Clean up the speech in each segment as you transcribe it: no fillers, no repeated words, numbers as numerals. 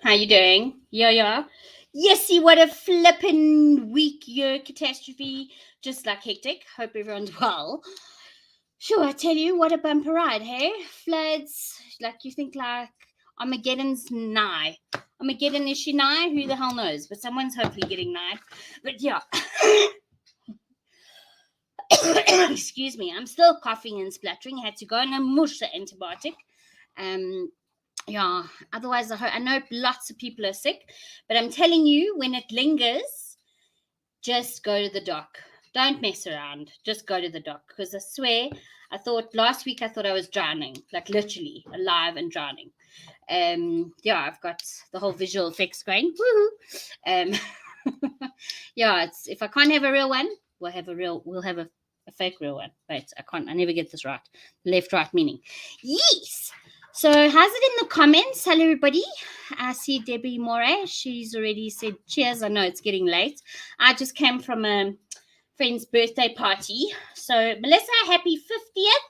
How you doing? Yeah. Yesy, what a flippin' week, year catastrophe. Just like hectic. Hope everyone's well. Sure, I tell you, what a bumper ride, hey? Floods, like you think like Armageddon's nigh. Armageddon, is she nigh? Who the hell knows? But someone's hopefully getting nigh. But yeah. Excuse me, I'm still coughing and spluttering. I had to go and mush the antibiotic. Yeah, otherwise I know lots of people are sick, but I'm telling you, when it lingers, just go to the doc. Don't mess around. Just go to the doc, because I swear, last week I thought I was drowning, like literally alive and drowning. Yeah, I've got the whole visual effects going. Woohoo! Yeah, it's, if I can't have a real one, we'll have a fake real one. Wait, I never get this right. Left, right meaning. Yes. So how's it in the comments? Hello, everybody. I see Debbie Moray. She's already said cheers. I know it's getting late. I just came from a friend's birthday party. So Melissa, happy 50th.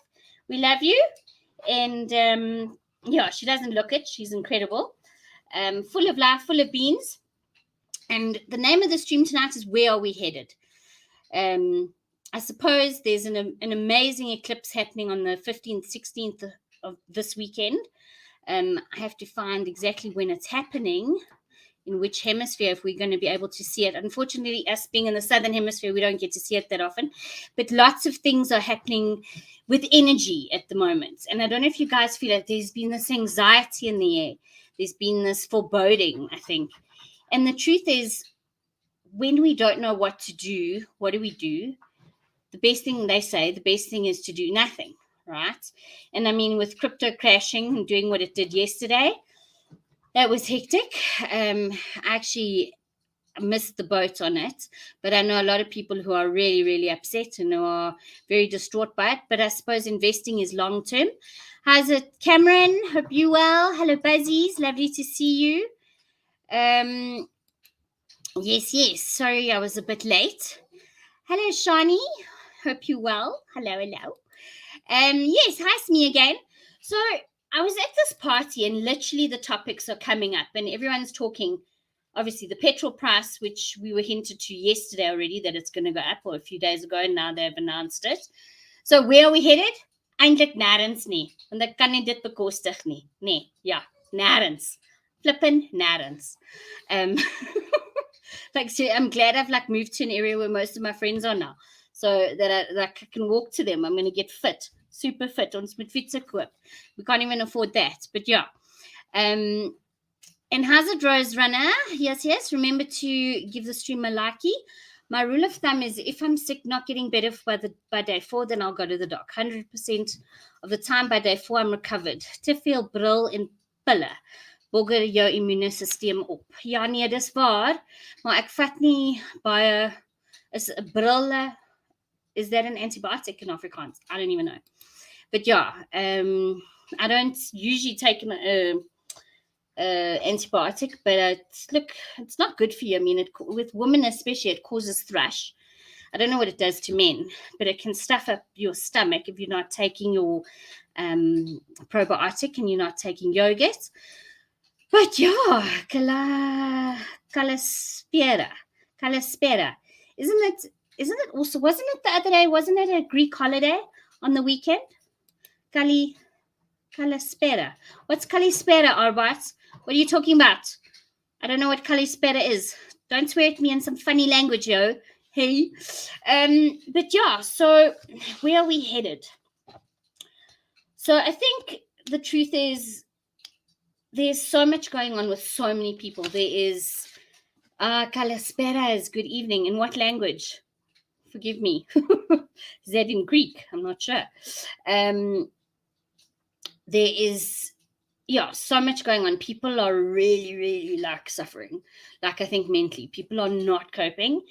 We love you. And yeah, she doesn't look it. She's incredible. Full of life, full of beans. And the name of the stream tonight is Where Are We Headed? I suppose there's an amazing eclipse happening on the 15th, 16th of this weekend. I have to find exactly when it's happening, in which hemisphere, if we're going to be able to see it. Unfortunately, us being in the southern hemisphere, we don't get to see it that often. But lots of things are happening with energy at the moment. And I don't know if you guys feel it. There's been this anxiety in the air. There's been this foreboding, I think. And the truth is, when we don't know what to do, what do we do? The best thing is to do nothing, right? And I mean, with crypto crashing and doing what it did yesterday, that was hectic. I actually missed the boat on it, but I know a lot of people who are really, really upset and who are very distraught by it. But I suppose investing is long term. How's it, Cameron? Hope you well. Hello, Buzzies. Lovely to see you. Yes. Sorry, I was a bit late. Hello, Shani. Hope you well. Hello. Yes, hi, it's me again. So I was at this party and literally the topics are coming up and everyone's talking. Obviously, the petrol price, which we were hinted to yesterday already, that it's going to go up, or a few days ago, and now they've announced it. So where are we headed? Eindelijk nêrens nie. Want ek kan nie dit bekostig nie. Nee, ja, nêrens. Flippin' nêrens. Like, so I'm glad I've moved to an area where most of my friends are now, so that I can walk to them. I'm going to get fit, super fit. Ons moet fietsen koop. We can't even afford that, but yeah. And how's it, Rose Runner? Yes. Remember to give the stream a likey. My rule of thumb is, if I'm sick, not getting better by day 4, then I'll go to the doc. 100% of the time by day 4, I'm recovered. Te veel bril en pille bogger jou immuunstelsel op. Ja, nee, dis waar, maar ek vat nie baie, is 'n brille, is that an antibiotic in Afrikaans? I don't even know. But yeah, I don't usually take an antibiotic, but it's not good for you. I mean, with women especially, it causes thrush. I don't know what it does to men, but it can stuff up your stomach if you're not taking your probiotic and you're not taking yogurt. But yeah, Kalispera. Isn't it also, wasn't it the other day, wasn't it a Greek holiday on the weekend? Kalispera. What's Kalispera, Arbart? What are you talking about? I don't know what Kalispera is. Don't swear at me in some funny language, yo. Hey. But yeah, so where are we headed? So I think the truth is, there's so much going on with so many people. There is Kalispera is good evening. In what language? Forgive me. Is that in Greek? I'm not sure. There is, so much going on. People are really, really suffering. I think mentally, people are not coping.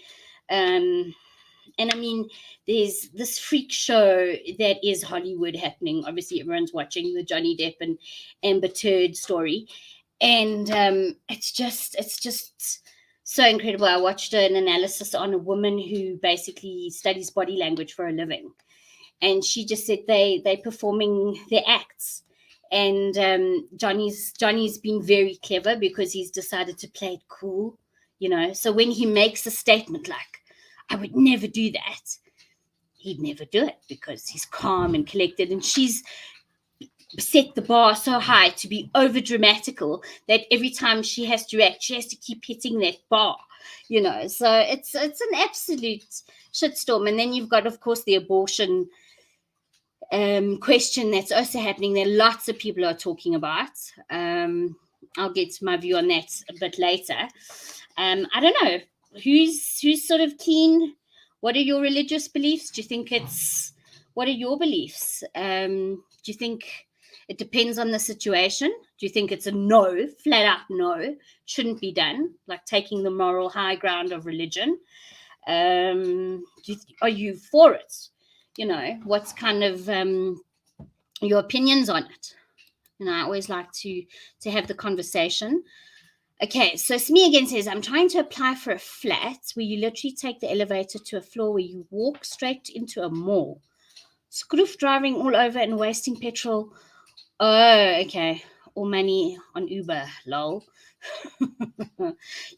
And I mean, there's this freak show that is Hollywood happening. Obviously, everyone's watching the Johnny Depp and Amber Heard story. And it's just so incredible. I watched an analysis on a woman who basically studies body language for a living. And she just said they're performing their acts. And Johnny's been very clever because he's decided to play it cool, So when he makes a statement like, I would never do that, he'd never do it because he's calm and collected. And she's set the bar so high to be over dramatical that every time she has to react, she has to keep hitting that bar, So it's an absolute shitstorm. And then you've got, of course, the abortion question that's also happening there. Lots of people are talking about. I'll get to my view on that a bit later. I don't know who's sort of keen. What are your religious beliefs? Do you think what are your beliefs? Do you think it depends on the situation? Do you think it's a no, flat out no, shouldn't be done, like taking the moral high ground of religion? Are you for it? What's kind of your opinions on it? I always like to have the conversation. Okay, so Smee again says, I'm trying to apply for a flat where you literally take the elevator to a floor where you walk straight into a mall. Scroof driving all over and wasting petrol. Oh, okay. Or money on Uber, lol.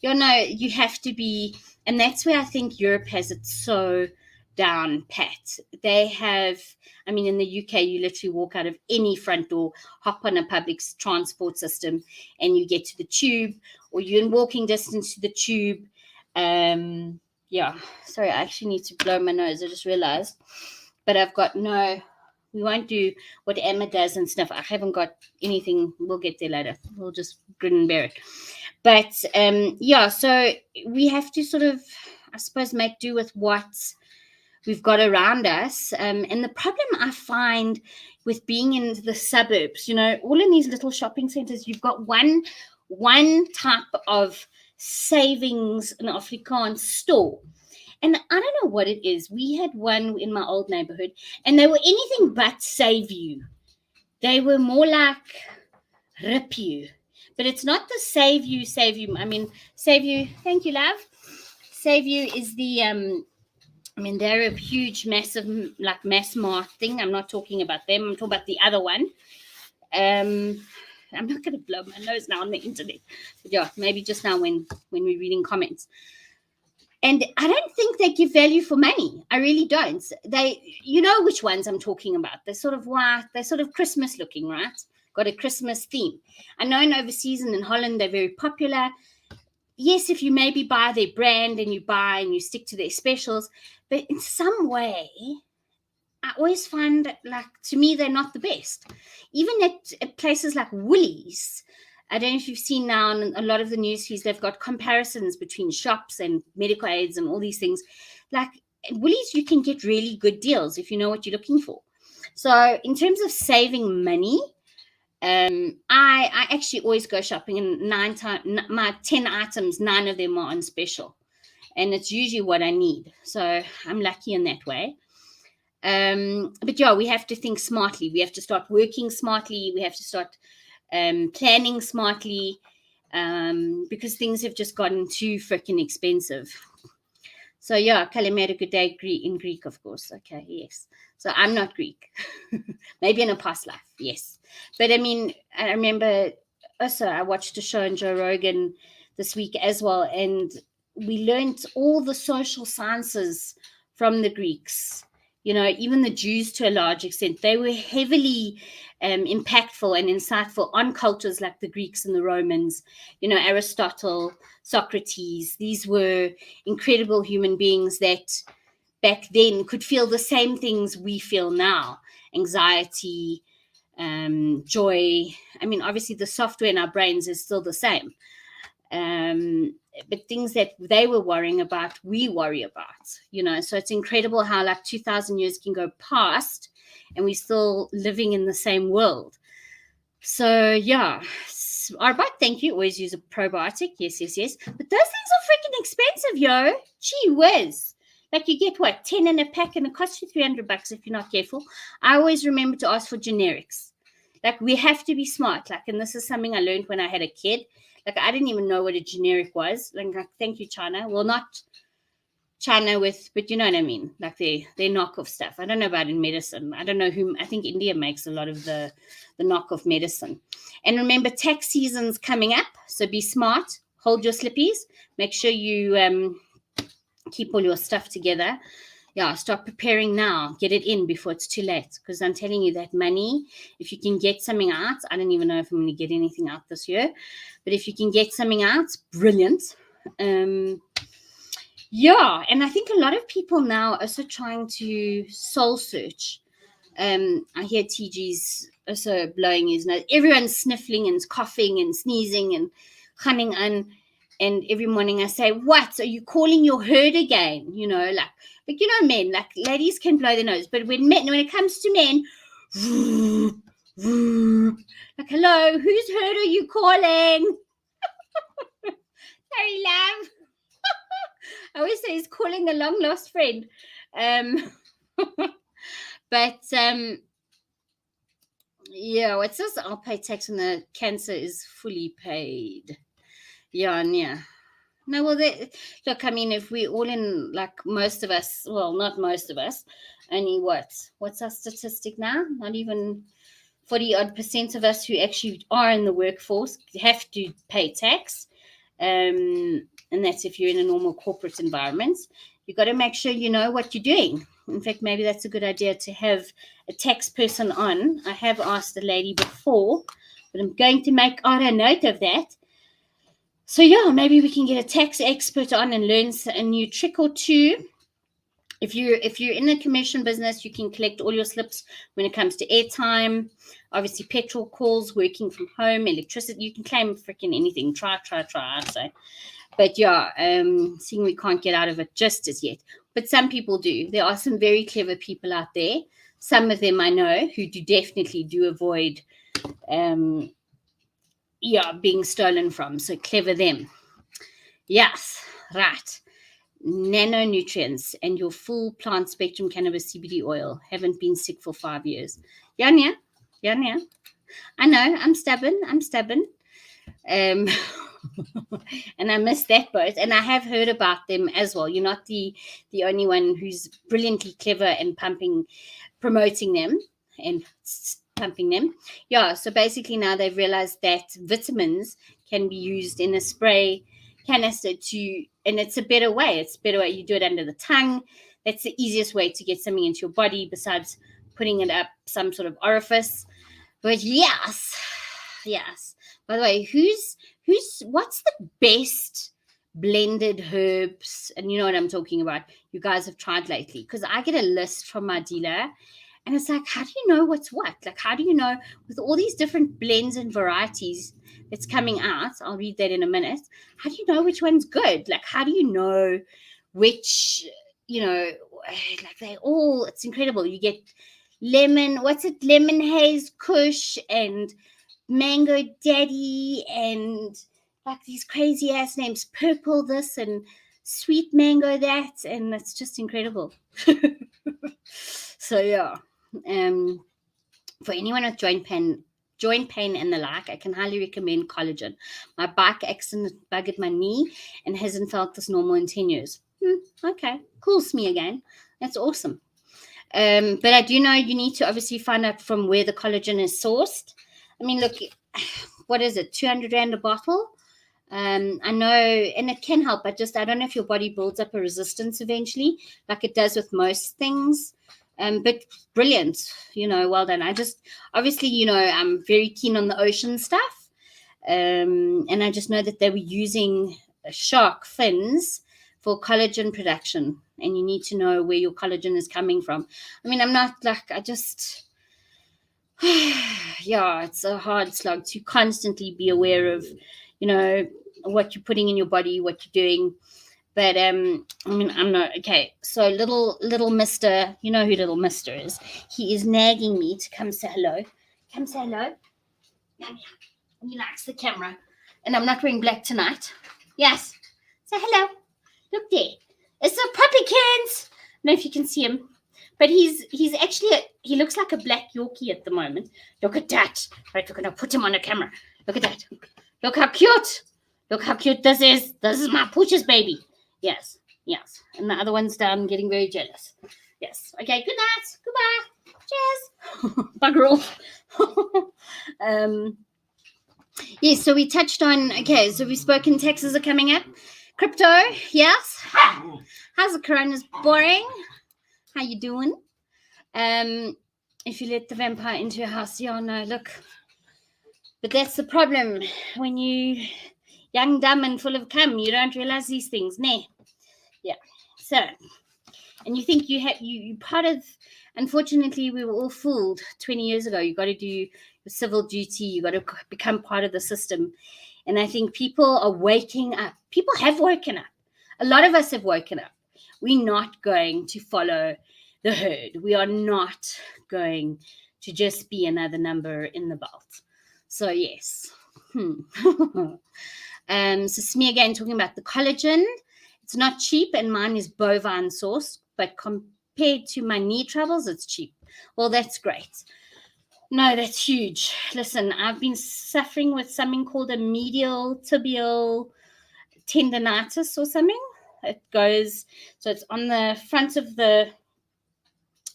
You have to be, and that's where I think Europe has it so down pat. They have, in the UK, you literally walk out of any front door, hop on a public transport system, and you get to the tube, or you're in walking distance to the tube. Sorry, I actually need to blow my nose. I just realized. But I've got we won't do what Emma does and stuff. I haven't got anything. We'll get there later. We'll just grin and bear it. But, so we have to sort of, I suppose, make do with what we've got around us. And the problem I find with being in the suburbs, all in these little shopping centers, you've got one type of savings in Afrikaans store. And I don't know what it is. We had one in my old neighborhood, and they were anything but save you. They were more like rip you. But it's not the save you. Save you. Thank you, love. Save you is the, they're a huge, massive, like mass mart thing. I'm not talking about them. I'm talking about the other one. I'm not going to blow my nose now on the internet. But maybe just now when we're reading comments. And I don't think they give value for money. I really don't. You know which ones I'm talking about. They're sort of white. They're sort of Christmas looking, right? Got a Christmas theme. I know in overseas and in Holland, they're very popular. Yes, if you maybe buy their brand and you stick to their specials. But in some way, I always find, to me, they're not the best. Even at places like Woolies, I don't know if you've seen now on a lot of the news feeds, they've got comparisons between shops and medical aids and all these things. Like at Woolies, you can get really good deals if you know what you're looking for. So in terms of saving money, I actually always go shopping, and my 10 items, 9 of them are on special. And it's usually what I need. So I'm lucky in that way. But we have to think smartly. We have to start working smartly. We have to start planning smartly, because things have just gotten too freaking expensive. So Kalimera, good day in Greek, of course. Okay, yes. So I'm not Greek. Maybe in a past life, yes. But I remember also I watched a show on Joe Rogan this week as well, and we learned all the social sciences from the Greeks. Even the Jews to a large extent, they were heavily impactful and insightful on cultures like the Greeks and the Romans. Aristotle, Socrates, these were incredible human beings that back then could feel the same things we feel now: anxiety, joy. Obviously the software in our brains is still the same. But things that they were worrying about, we worry about, so it's incredible how 2,000 years can go past and we're still living in the same world. So Arbite, thank you. Always use a probiotic. Yes. But those things are freaking expensive, yo. Gee whiz. You get what, 10 in a pack, and it costs you $300 if you're not careful. I always remember to ask for generics. We have to be smart. And this is something I learned when I had a kid. I didn't even know what a generic was. Thank you, China. Well, not China with, but you know what I mean, like they knockoff stuff. I don't know about in medicine. I don't know who. I think India makes a lot of the knockoff medicine. And remember, tax season's coming up, so be smart. Hold your slippies. Make sure you keep all your stuff together. Yeah, start preparing now. Get it in before it's too late. Because I'm telling you, that money, if you can get something out, I don't even know if I'm going to get anything out this year, but if you can get something out, brilliant. Yeah, and I think a lot of people now are also trying to soul search. I hear TG's also blowing his nose. Everyone's sniffling and coughing and sneezing and hunting on. And every morning I say, what? Are you calling your herd again? You know, like you know, men, like ladies can blow their nose. But when it comes to men, like, hello, whose herd are you calling? Sorry, love. I always say he's calling a long lost friend. But yeah, what's this? I'll pay tax when the cancer is fully paid. Yeah. No, well, look, I mean, if we all in, like most of us, well, not most of us, only what's our statistic now? Not even 40% of us who actually are in the workforce have to pay tax. And that's if you're in a normal corporate environment. You've got to make sure you know what you're doing. In fact, maybe that's a good idea to have a tax person on. I have asked the lady before, but I'm going to make a note of that. So yeah, maybe we can get a tax expert on and learn a new trick or two. If you're in a commission business, you can collect all your slips when it comes to airtime, obviously petrol calls, working from home, electricity. You can claim freaking anything. Try. So, but yeah, seeing we can't get out of it just as yet. But some people do. There are some very clever people out there. Some of them I know who definitely avoid being stolen from. So clever them. Yes, right. Nanonutrients and your full plant spectrum cannabis CBD oil. Haven't been sick for 5 years. Yeah. I know, I'm stubborn. And I missed that boat. And I have heard about them as well. You're not the only one who's brilliantly clever and promoting them and pumping them. Yeah, so basically now they've realized that vitamins can be used in a spray canister and it's a better way. You do it under the tongue. That's the easiest way to get something into your body besides putting it up some sort of orifice. But yes. By the way, what's the best blended herbs? And you know what I'm talking about. You guys have tried lately, because I get a list from my dealer. And it's like, how do you know what's what? Like, how do you know with all these different blends and varieties that's coming out? I'll read that in a minute. How do you know which one's good? Like, how do you know which, like it's incredible. You get lemon haze kush and mango daddy and like these crazy ass names, purple this and sweet mango that. And it's just incredible. So yeah. For anyone with joint pain and the like, I can highly recommend collagen. My bike accident buggered my knee and hasn't felt this normal in 10 years. Okay, cools me again. That's awesome. But I do know you need to obviously find out from where the collagen is sourced. I mean, look, what is it? 200 Rand a bottle. I know, and it can help, but I don't know if your body builds up a resistance eventually, like it does with most things. But brilliant, well done. Obviously, I'm very keen on the ocean stuff. And I just know that they were using shark fins for collagen production. And you need to know where your collagen is coming from. I mean, I'm not like, it's a hard slog to constantly be aware of, what you're putting in your body, what you're doing. But I mean, I'm not okay. So little Mister, you know who little Mister is. He is nagging me to come say hello. Come say hello. And he likes the camera. And I'm not wearing black tonight. Yes. Say hello. Look there. It's a puppykins. I don't know if you can see him. But he's actually he looks like a black Yorkie at the moment. Look at that. Right, we're gonna put him on the camera. Look at that. Look how cute. Look how cute this is. This is my Pooch's baby. Yes. Yes. And the other one's down getting very jealous. Yes. Okay, good night. Goodbye. Cheers. Bugger off. Yes, so we touched on, okay, so we've spoken, taxes are coming up. Crypto, yes. How's the corona's boring? How you doing? If you let the vampire into your house, yeah, no, look. But that's the problem. When you young, dumb, and full of cum, you don't realize these things, nah. Yeah. So, and you think you part of, unfortunately, we were all fooled 20 years ago. You got to do your civil duty. You got to become part of the system. And I think people are waking up. People have woken up. A lot of us have woken up. We're not going to follow the herd. We are not going to just be another number in the belt. So, yes. So, Smee again talking about the collagen. It's not cheap, and mine is bovine sourced, but compared to my knee troubles, it's cheap. Well, that's great. No, that's huge. Listen, I've been suffering with something called a medial tibial tendonitis or something. It goes, so it's on the front of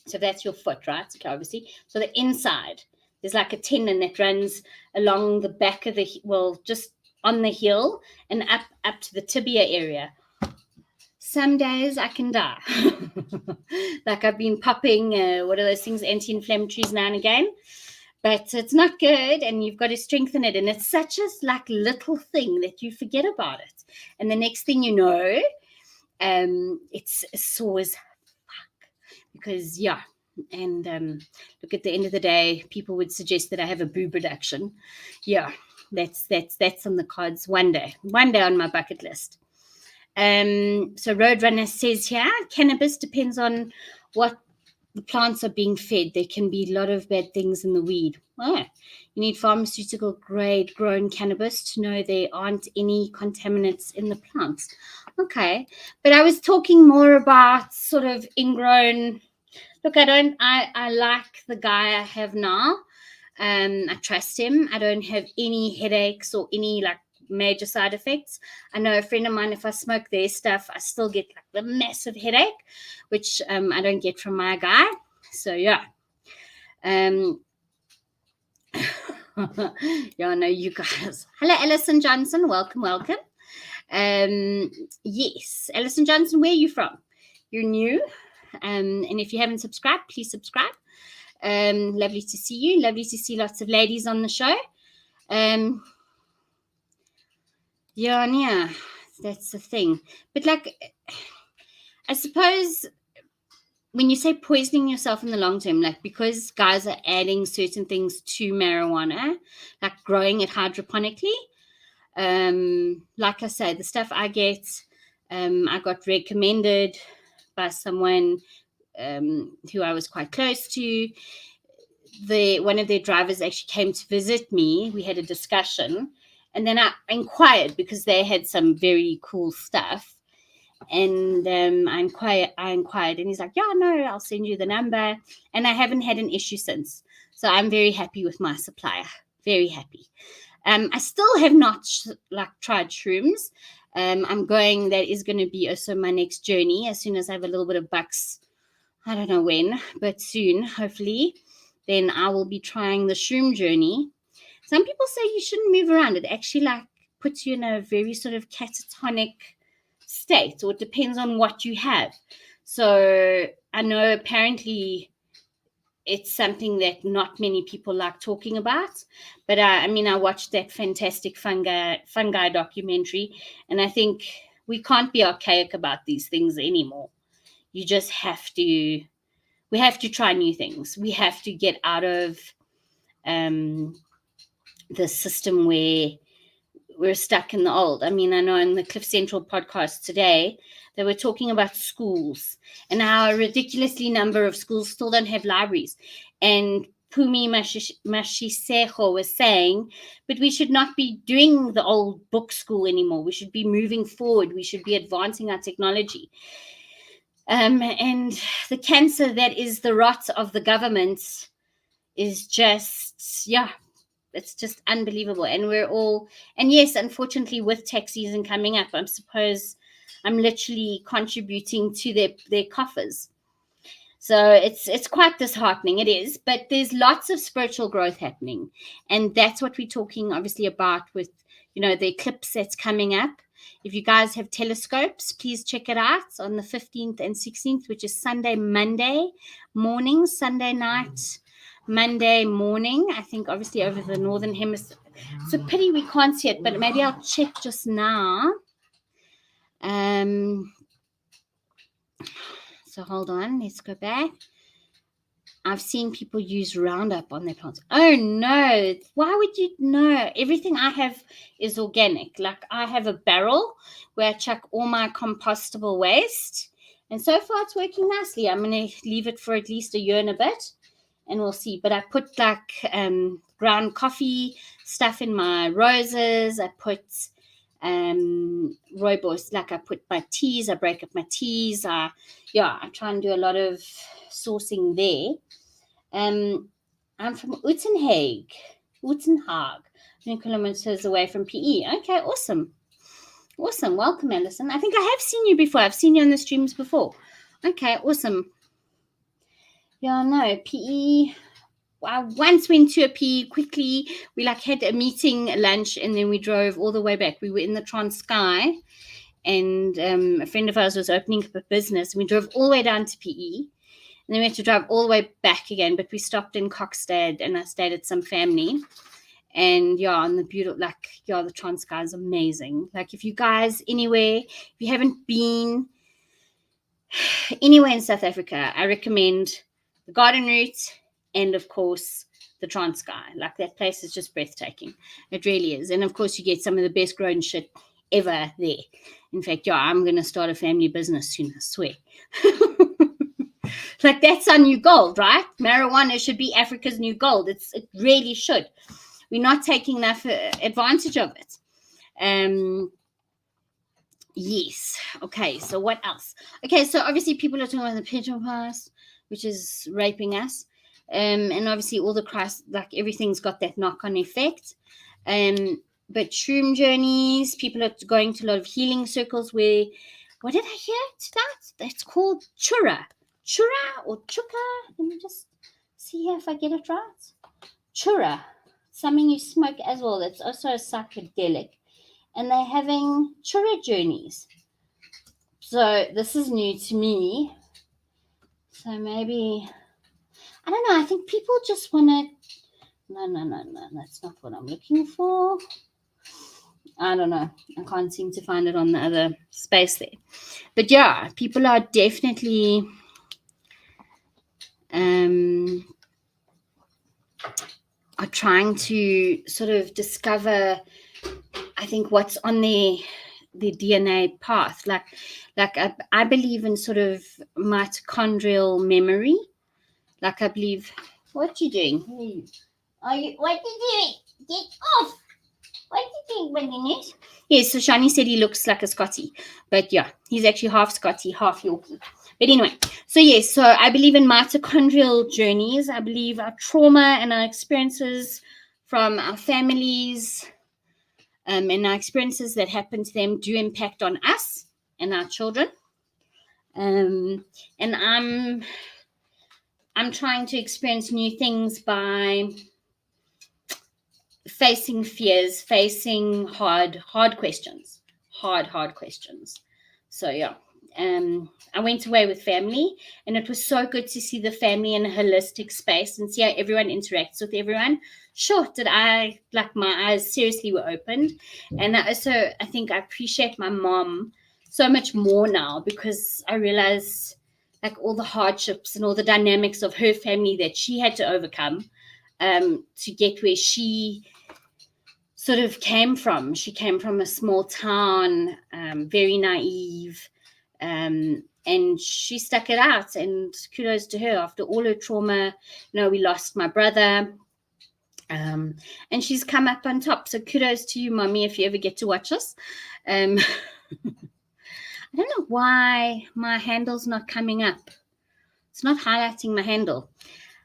so that's your foot, right? Okay, obviously. So the inside, there's like a tendon that runs along the back of just on the heel and up to the tibia area. Some days I can die. Like I've been popping, what are those things, anti-inflammatories now and again. But it's not good, and you've got to strengthen it. And it's such a little thing that you forget about it. And the next thing you know, it's sore as fuck. Because, yeah, and look, at the end of the day, people would suggest that I have a boob reduction. Yeah, that's on the cards one day on my bucket list. So Roadrunner says here, cannabis depends on what the plants are being fed. There can be a lot of bad things in the weed. Oh, you need pharmaceutical grade grown cannabis to know there aren't any contaminants in the plants. Okay, but I was talking more about sort of ingrown. Look, I like the guy I have now. I trust him. I don't have any headaches or any major side effects. I know a friend of mine, if I smoke their stuff, I still get the massive headache, which I don't get from my guy. So yeah. Yeah, I know you guys. Hello, Alison Johnson. Welcome. Yes, Alison Johnson, where are you from? You're new. And if you haven't subscribed, please subscribe. Lovely to see you. Lovely to see lots of ladies on the show. Yeah, that's the thing. But I suppose when you say poisoning yourself in the long term, because guys are adding certain things to marijuana, like growing it hydroponically, like I say, the stuff I get, I got recommended by someone who I was quite close to. One of their drivers actually came to visit me. We had a discussion. And then I inquired because they had some very cool stuff. And I inquired, and he's like, yeah, no, I'll send you the number. And I haven't had an issue since. So I'm very happy with my supplier. Very happy. I still have not tried shrooms. That is going to be also my next journey as soon as I have a little bit of bucks. I don't know when, but soon, hopefully, then I will be trying the shroom journey. Some people say you shouldn't move around. It actually puts you in a very sort of catatonic state, or it depends on what you have. So I know apparently it's something that not many people like talking about. But I watched that fantastic fungi documentary, and I think we can't be archaic about these things anymore. You just have to, we have to try new things. We have to get out of the system where we're stuck in the old. I know in the Cliff Central podcast today, they were talking about schools and how a ridiculously number of schools still don't have libraries. And Pumi Mashiseho was saying, but we should not be doing the old book school anymore. We should be moving forward. We should be advancing our technology. And the cancer that is the rot of the government is just, it's just unbelievable. And and yes, unfortunately, with tax season coming up, I suppose I'm literally contributing to their coffers. So it's quite disheartening. It is, but there's lots of spiritual growth happening, and that's what we're talking obviously about with, you know, the eclipse that's coming up. If you guys have telescopes, please check it out on the 15th and 16th, which is Sunday, Monday morning, Sunday night, Monday morning. I think obviously over the northern hemisphere. It's a pity we can't see it, but maybe I'll check just now. So hold on, let's go back. I've seen people use Roundup on their plants. Oh no, why would you know? Everything I have is organic. Like I have a barrel where I chuck all my compostable waste. And so far it's working nicely. I'm going to leave it for at least a year and a bit and we'll see. But I put like ground coffee stuff in my roses. I put rooibos, like I put my teas, I break up my teas. I try and do a lot of sourcing there. I'm from Uitenhage, 20 kilometers away from PE. Okay, awesome. Welcome, Alison. I think I have seen you before. I've seen you on the streams before. Okay, awesome. Yeah, no, PE. I once went to a PE quickly. We like had a meeting, lunch, and then we drove all the way back. We were in the Transkei, and a friend of ours was opening up a business. And we drove all the way down to PE, and then we had to drive all the way back again. But we stopped in Cockstad, and I stayed at some family. And on the beautiful, the Transkei is amazing. Like if you guys if you haven't been anywhere in South Africa, I recommend the Garden Route. And of course, the Transkei. Like that place is just breathtaking. It really is. And of course, you get some of the best grown shit ever there. In fact, I'm going to start a family business soon, I swear. Like that's our new gold, right? Marijuana should be Africa's new gold. It really should. We're not taking enough advantage of it. Yes. Okay, so what else? Okay, so obviously people are talking about the pigeon pass, which is raping us. And obviously all the Christ, like everything's got that knock-on effect. But shroom journeys, people are going to a lot of healing circles where, what did I hear tonight? That's called chura or chuka. Let me just see here if I get it right. Chura, something you smoke as well. That's also a psychedelic. And they're having chura journeys. So this is new to me. So maybe... I don't know. I think people just want to... No. That's not what I'm looking for. I don't know. I can't seem to find it on the other space there. But yeah, people are definitely... are trying to sort of discover, I think, what's on the DNA path. Like I believe in sort of mitochondrial memory. Like I believe, what you doing? What are you doing? Get off! What are you doing, Bananas? Yes, so Shani said he looks like a Scotty. But yeah, he's actually half Scotty, half Yorkie. But anyway, so yes, so I believe in mitochondrial journeys. I believe our trauma and our experiences from our families and our experiences that happen to them do impact on us and our children. And I'm trying to experience new things by facing fears, facing hard questions, hard questions. So yeah, I went away with family, and it was so good to see the family in a holistic space and see how everyone interacts with everyone. Sure, my eyes seriously were opened, and I think I appreciate my mom so much more now because I realize like all the hardships and all the dynamics of her family that she had to overcome to get where she sort of came from. She came from a small town, very naive, and she stuck it out, and kudos to her. After all her trauma, we lost my brother, and she's come up on top. So kudos to you, Mommy, if you ever get to watch us. I don't know why my handle's not coming up. It's not highlighting my handle.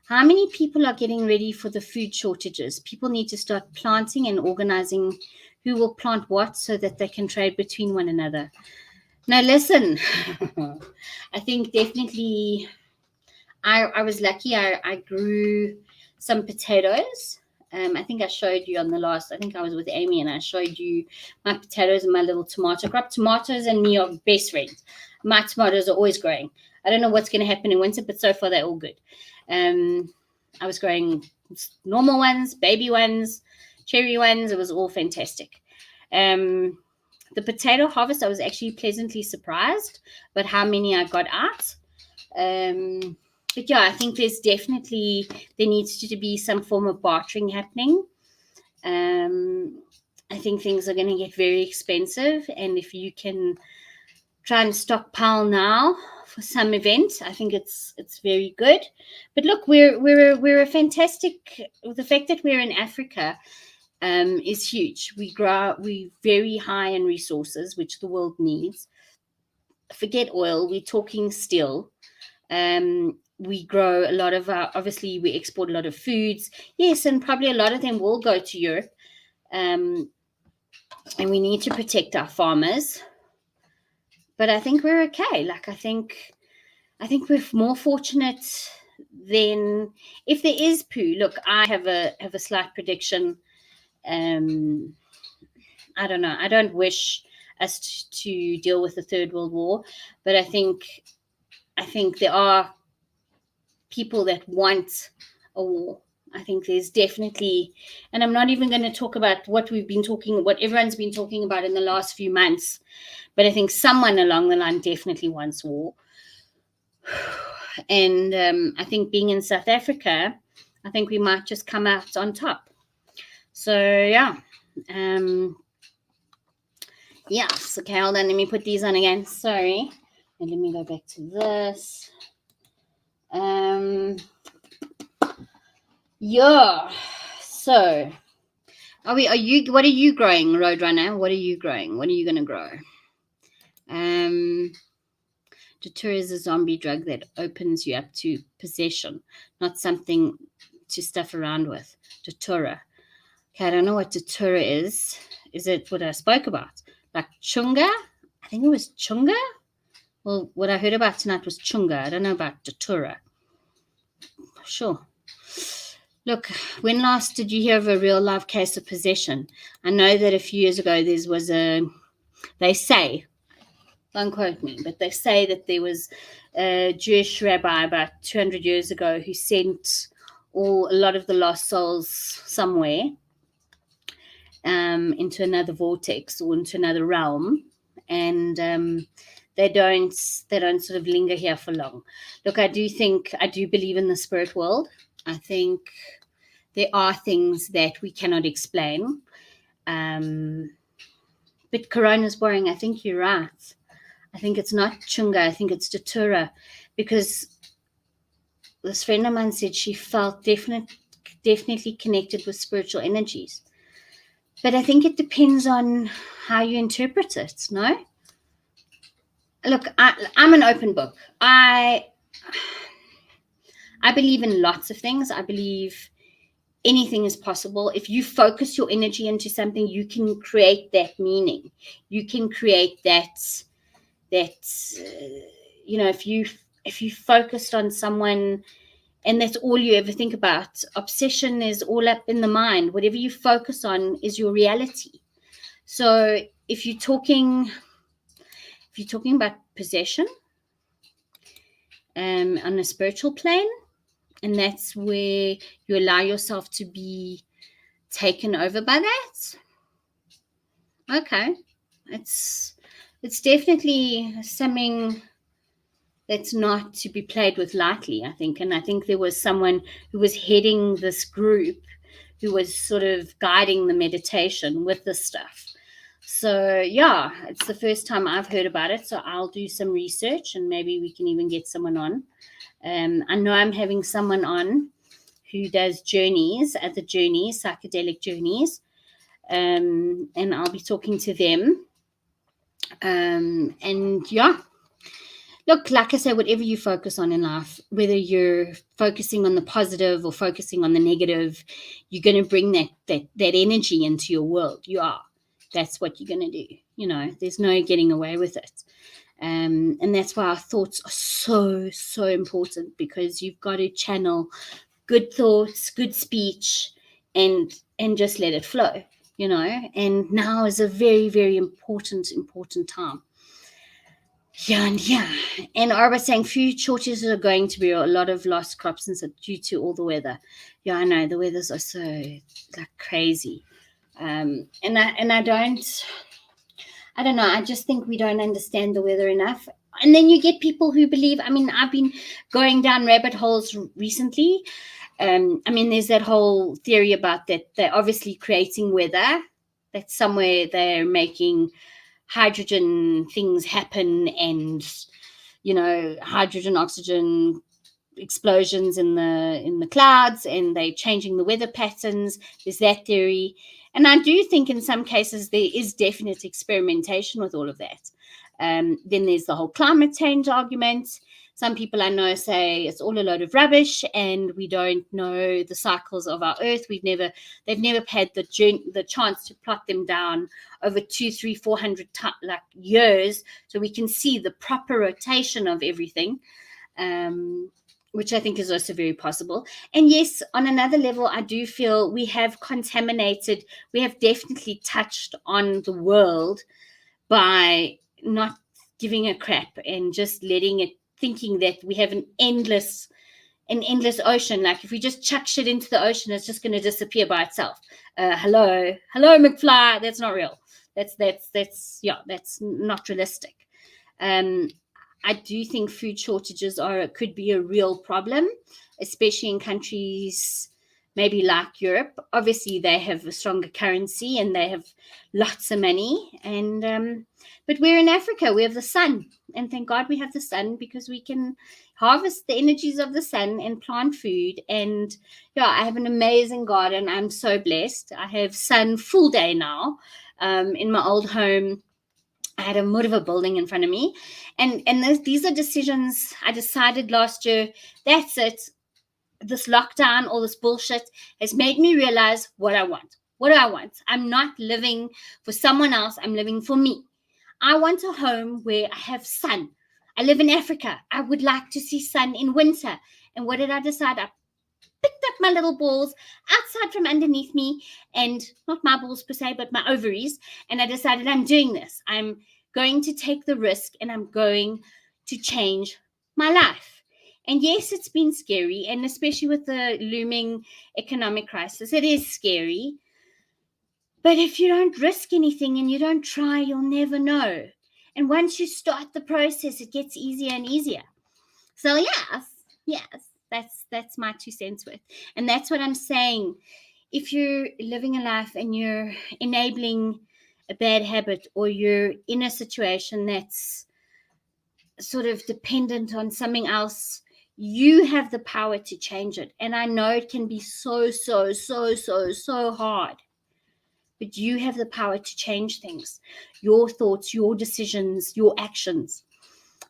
How many people are getting ready for the food shortages? People need to start planting and organizing who will plant what so that they can trade between one another. No, listen. I think definitely I was lucky. I grew some potatoes. I think I showed you on the last, I think I was with Amy and I showed you my potatoes and my little tomato crop. Tomatoes and me are best friends. My tomatoes are always growing. I don't know what's going to happen in winter, but so far they're all good. I was growing normal ones, baby ones, cherry ones. It was all fantastic. The potato harvest, I was actually pleasantly surprised about how many I got out. But yeah, I think there needs to be some form of bartering happening. I think things are going to get very expensive, and if you can try and stockpile now for some event, I think it's very good. But look, we're a fantastic. The fact that we're in Africa is huge. We're very high in resources, which the world needs. Forget oil. We're talking steel. We grow a lot of obviously we export a lot of foods, yes, and probably a lot of them will go to Europe, and we need to protect our farmers, but I think we're okay. Like I think we're more fortunate than if there is poo. Look, I have a slight prediction. I don't know, I don't wish us to deal with the Third World War, but I think there are people that want a war. I think there's definitely, and I'm not even going to talk about what everyone's been talking about in the last few months, but I think someone along the line definitely wants war. And I think being in South Africa, I think we might just come out on top. So yeah. Yes, okay, hold on, let me put these on again. Sorry. And let me go back to this. Yeah. So, what are you growing, Roadrunner? What are you growing? What are you gonna grow? Datura is a zombie drug that opens you up to possession, not something to stuff around with. Datura. Okay, I don't know what Datura is. Is it what I spoke about? Like chunga? I think it was chunga. Well, what I heard about tonight was chunga. I don't know about Datura. Sure. Look, when last did you hear of a real life case of possession? I know that a few years ago they say, don't quote me, but they say that there was a Jewish rabbi about 200 years ago who sent a lot of the lost souls somewhere into another vortex or into another realm, and they don't sort of linger here for long. Look, I do believe in the spirit world. I think there are things that we cannot explain. But Corona's boring. I think you're right. I think it's not chunga. I think it's datura, because this friend of mine said she felt definitely connected with spiritual energies. But I think it depends on how you interpret it, no? Look, I'm an open book. I believe in lots of things. I believe anything is possible. If you focus your energy into something, you can create that meaning. You can create that if you focused on someone and that's all you ever think about, obsession is all up in the mind. Whatever you focus on is your reality. So if you're talking about possession on a spiritual plane, and that's where you allow yourself to be taken over by that, okay, it's definitely something that's not to be played with lightly, I think. And I think there was someone who was heading this group who was sort of guiding the meditation with this stuff. So yeah, it's the first time I've heard about it, so I'll do some research and maybe we can even get someone on. I know I'm having someone on who does psychedelic journeys, and I'll be talking to them. And yeah, look, like I say, whatever you focus on in life, whether you're focusing on the positive or focusing on the negative, you're going to bring that energy into your world. You are. that's what you're going to do. You know, there's no getting away with it. And that's why our thoughts are so important, because you've got to channel good thoughts, good speech, and just let it flow, you know. And now is a very important time. And Arba saying food shortages are going to be a lot of lost crops and stuff due to all the weather. Yeah, I know the weathers are so like crazy. And I don't know. I just think we don't understand the weather enough. And then you get people who believe, I mean, I've been going down rabbit holes recently. I mean, there's that whole theory about that they're obviously creating weather, that somewhere they're making hydrogen things happen, and, you know, hydrogen, oxygen explosions in the clouds, and they're changing the weather patterns. There's that theory. And I do think in some cases there is definite experimentation with all of that. Then there's the whole climate change argument. Some people I know say it's all a load of rubbish and we don't know the cycles of our earth. They've never had the chance to plot them down over 200, 300, 400 years, so we can see the proper rotation of everything. Which I think is also very possible. And yes, on another level, I do feel we have definitely touched on the world by not giving a crap and just letting it, thinking that we have an endless ocean. Like if we just chuck shit into the ocean, it's just going to disappear by itself. Hello, McFly. That's not real. That's not realistic. I do think food shortages could be a real problem, especially in countries maybe like Europe. Obviously, they have a stronger currency and they have lots of money. And but we're in Africa. We have the sun. And thank God we have the sun, because we can harvest the energies of the sun and plant food. And yeah, I have an amazing garden. I'm so blessed. I have sun full day now in my old home. I had a more of a building in front of me. And these are decisions I decided last year. That's it. This lockdown, all this bullshit has made me realize what I want. What do I want? I'm not living for someone else. I'm living for me. I want a home where I have sun. I live in Africa. I would like to see sun in winter. And what did I decide? I picked up my little balls outside from underneath me, and not my balls per se, but my ovaries. And I decided I'm doing this. I'm going to take the risk and I'm going to change my life. And yes, it's been scary. And especially with the looming economic crisis, it is scary. But if you don't risk anything and you don't try, you'll never know. And once you start the process, it gets easier and easier. So yes, that's my 2 cents worth. And that's what I'm saying. If you're living a life and you're enabling a bad habit, or you're in a situation that's sort of dependent on something else, you have the power to change it. And I know it can be so hard, but you have the power to change things, your thoughts, your decisions, your actions.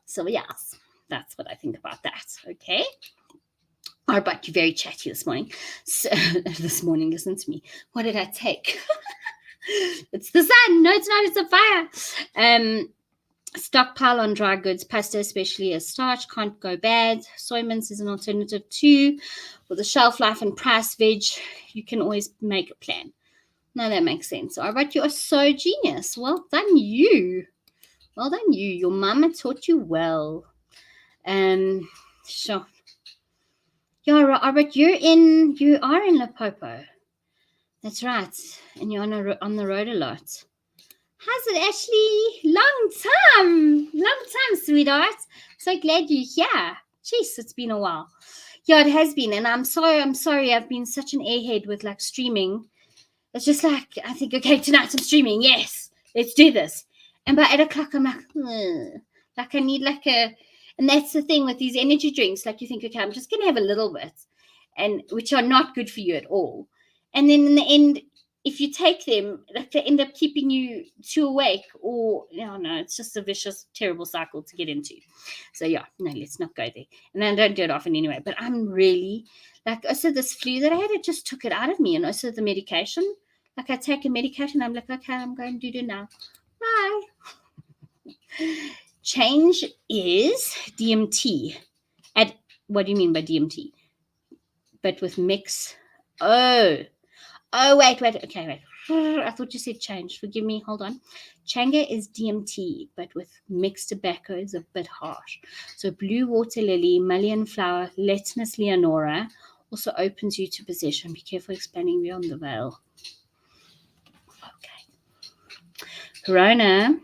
So yes, that's what I think about that. Okay. All right, you're very chatty this morning. So, this morning, listen to me. What did I take? It's the sun. No, it's not. It's a fire. Stockpile on dry goods, pasta especially as starch, can't go bad. Soy mince is an alternative too. With the shelf life and price veg, you can always make a plan. No, that makes sense. All right, you are so genius. Well done, you. Well done, you. Your mama taught you well. Sure. Yeah, Robert, you are in Limpopo. That's right. And you're on the road a lot. How's it, Ashley? Long time, sweetheart. So glad you're here. Jeez, it's been a while. Yeah, it has been. And I'm sorry. I've been such an airhead with like streaming. It's just like, I think, okay, tonight I'm streaming. Yes, let's do this. And by 8 o'clock, I'm like, like I need like a, and that's the thing with these energy drinks. Like you think, okay, I'm just going to have a little bit, and which are not good for you at all. And then in the end, if you take them, like they end up keeping you too awake, or no, it's just a vicious, terrible cycle to get into. So yeah, no, let's not go there. And I don't do it often anyway, but I'm really like, also this flu that I had, it just took it out of me. And also the medication, Like I take a medication, I'm like, okay, I'm going to do now. Bye. Change is DMT. What do you mean by DMT? But with mix. Oh, wait. Okay, wait. I thought you said change. Forgive me. Hold on. Changa is DMT, but with mixed tobacco is a bit harsh. So blue water lily, mullein flower, Latinus leonora also opens you to possession. Be careful expanding beyond the veil. Okay. Corona,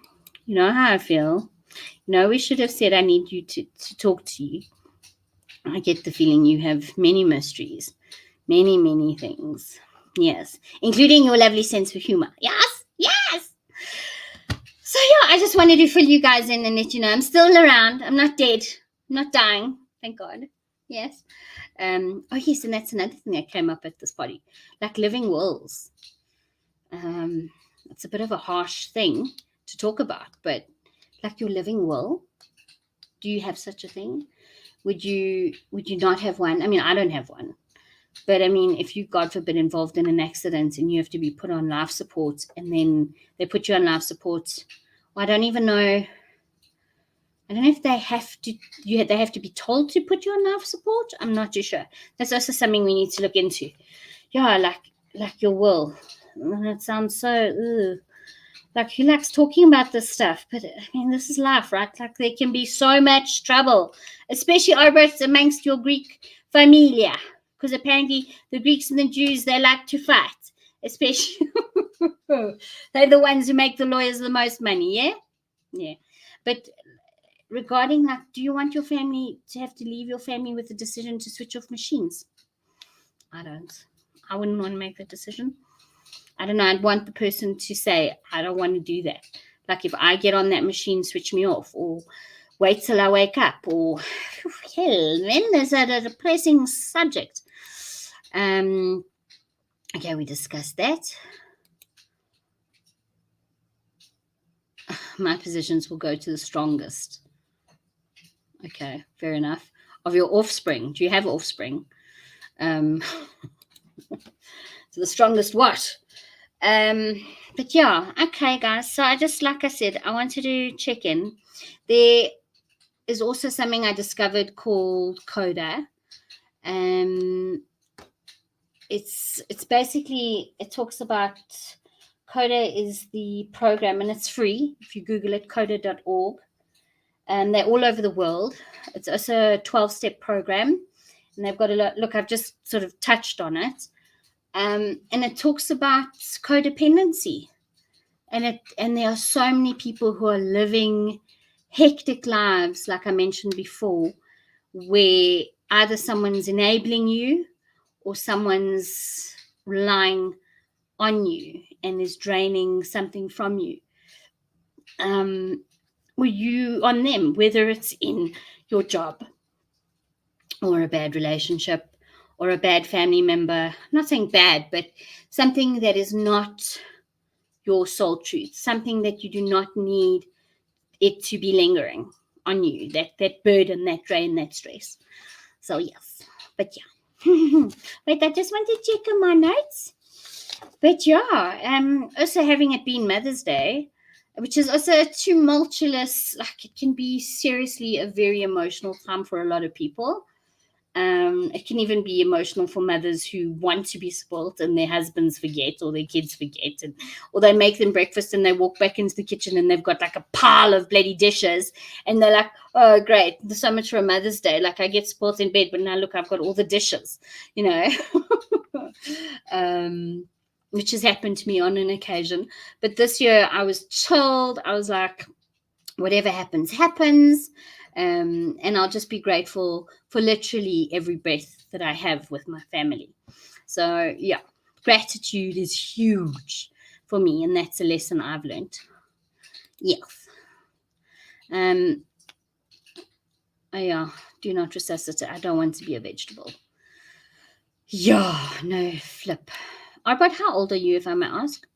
you know how I feel. No, we should have said I need you to talk to you. I get the feeling you have many mysteries, many things. Yes, including your lovely sense of humor. Yes. So yeah, I just wanted to fill you guys in and let you know I'm still around. I'm not dead. I'm not dying. Thank God. Yes. Oh yes, and that's another thing that came up at this party, like living wills. It's a bit of a harsh thing to talk about, but like your living will, do you have such a thing? Would you not have one? I mean, I don't have one. But I mean, if you, God forbid, involved in an accident and you have to be put on life support and then they put you on life support, well, I don't even know. I don't know if they have to. They have to be told to put you on life support. I'm not too sure. That's also something we need to look into. Yeah, like your will. That sounds so. Like who likes talking about this stuff? But I mean, this is life, right? Like there can be so much trouble, especially amongst your Greek familia. Because apparently the Greeks and the Jews, they like to fight, especially they're the ones who make the lawyers the most money, yeah. But regarding like, do you want your family to have to leave your family with the decision to switch off machines? I don't. I wouldn't want to make that decision. I don't know. I'd want the person to say, I don't want to do that. Like if I get on that machine, switch me off, or wait till I wake up, or hell, then there's a depressing subject. Okay, we discussed that. My positions will go to the strongest. Okay, fair enough. Of your offspring, do you have offspring? So the strongest what? But yeah, okay, guys. So I just, like I said, I wanted to check in. There is also something I discovered called Coda. It's basically, it talks about, Coda is the program and it's free. If you Google it, coda.org. They're all over the world. It's also a 12-step program. And they've got a lot, look, I've just sort of touched on it. And it talks about codependency. And there are so many people who are living hectic lives, like I mentioned before, where either someone's enabling you or someone's relying on you and is draining something from you. Were you on them, whether it's in your job or a bad relationship or a bad family member? I'm not saying bad, but something that is not your soul truth, something that you do not need it to be lingering on you, that burden, that drain, that stress. So yes, but yeah. Wait, I just want to check on my notes. But yeah, also having it been Mother's Day, which is also a tumultuous, like it can be seriously a very emotional time for a lot of people. It can even be emotional for mothers who want to be spoiled and their husbands forget or their kids forget, or they make them breakfast and they walk back into the kitchen and they've got like a pile of bloody dishes and they're like, oh great, there's so much for a Mother's Day, like I get spoiled in bed, but now look, I've got all the dishes, you know. Which has happened to me on an occasion. But this year I was chilled. I was like, whatever happens, happens. And I'll just be grateful for literally every breath that I have with my family. So yeah, gratitude is huge for me, and that's a lesson I've learned. Yes. Oh yeah, do not resuscitate. I don't want to be a vegetable. Yeah, no flip. But how old are you, if I may ask?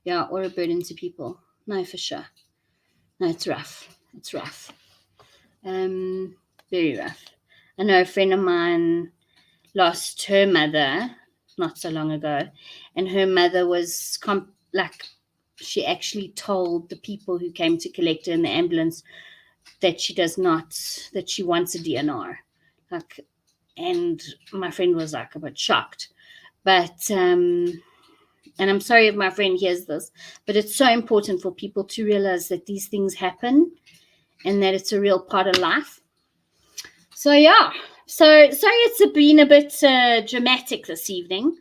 Yeah, or a burden to people. No, for sure. No, it's rough. It's rough. Very rough. I know a friend of mine lost her mother not so long ago, and her mother was she actually told the people who came to collect her in the ambulance that she wants a DNR. And my friend was a bit shocked. But and I'm sorry if my friend hears this, but it's so important for people to realize that these things happen and that it's a real part of life. So yeah, sorry it's been a bit dramatic this evening,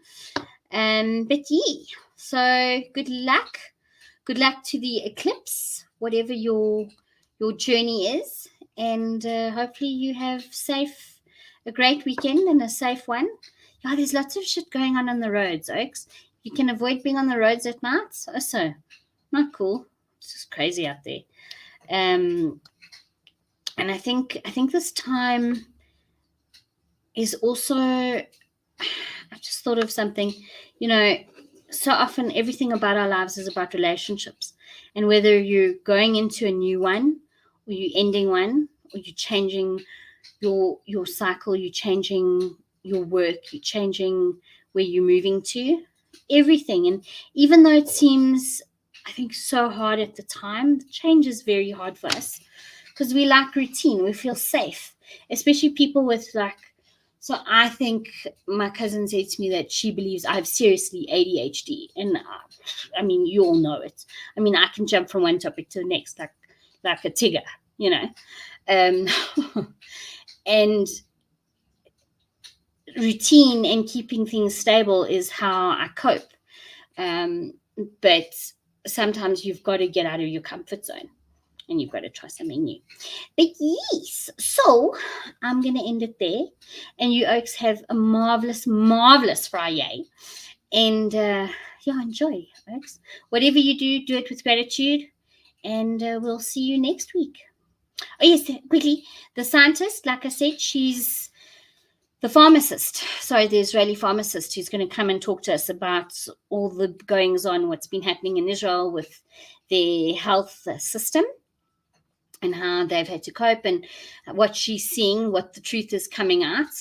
but yeah. So good luck to the eclipse, whatever your journey is, and hopefully you have a great weekend and a safe one. Yeah, there's lots of shit going on the roads, Oaks. You can avoid being on the roads at night. So not cool. It's just crazy out there. And I think this time is also, I just thought of something, so often everything about our lives is about relationships, and whether you're going into a new one or you're ending one, or you're changing your cycle, you're changing your work, you're changing where you're moving to, everything. And even though it seems, I think, so hard at the time, the change is very hard for us because we like routine. We feel safe, especially people with so I think my cousin said to me that she believes I have seriously ADHD. And I mean, you all know it. I mean, I can jump from one topic to the next like a tigger, and routine and keeping things stable is how I cope. But sometimes you've got to get out of your comfort zone and you've got to try something new. But yes, so I'm going to end it there. And you Oaks have a marvelous, marvelous Friday. And enjoy, Oaks. Whatever you do it with gratitude. And we'll see you next week. Oh, yes, quickly. The scientist, like I said, she's the pharmacist. Sorry, the Israeli pharmacist who's going to come and talk to us about all the goings on, what's been happening in Israel with their health system and how they've had to cope and what she's seeing, what the truth is coming out.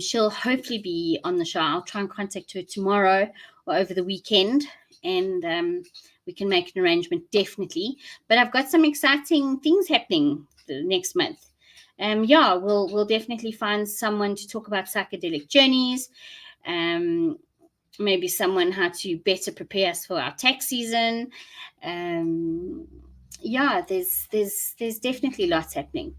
She'll hopefully be on the show. I'll try and contact her tomorrow or over the weekend, and we can make an arrangement, definitely. But I've got some exciting things happening the next month. We'll definitely find someone to talk about psychedelic journeys. Maybe someone how to better prepare us for our tax season. There's definitely lots happening.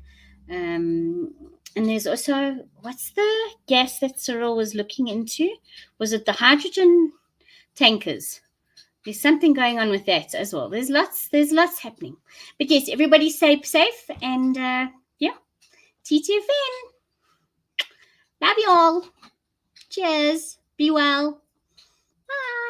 And there's also, what's the gas that Cyril was looking into? Was it the hydrogen tankers? There's something going on with that as well. There's lots happening. But yes, everybody stay safe, and TTFN. Love you all. Cheers. Be well. Bye.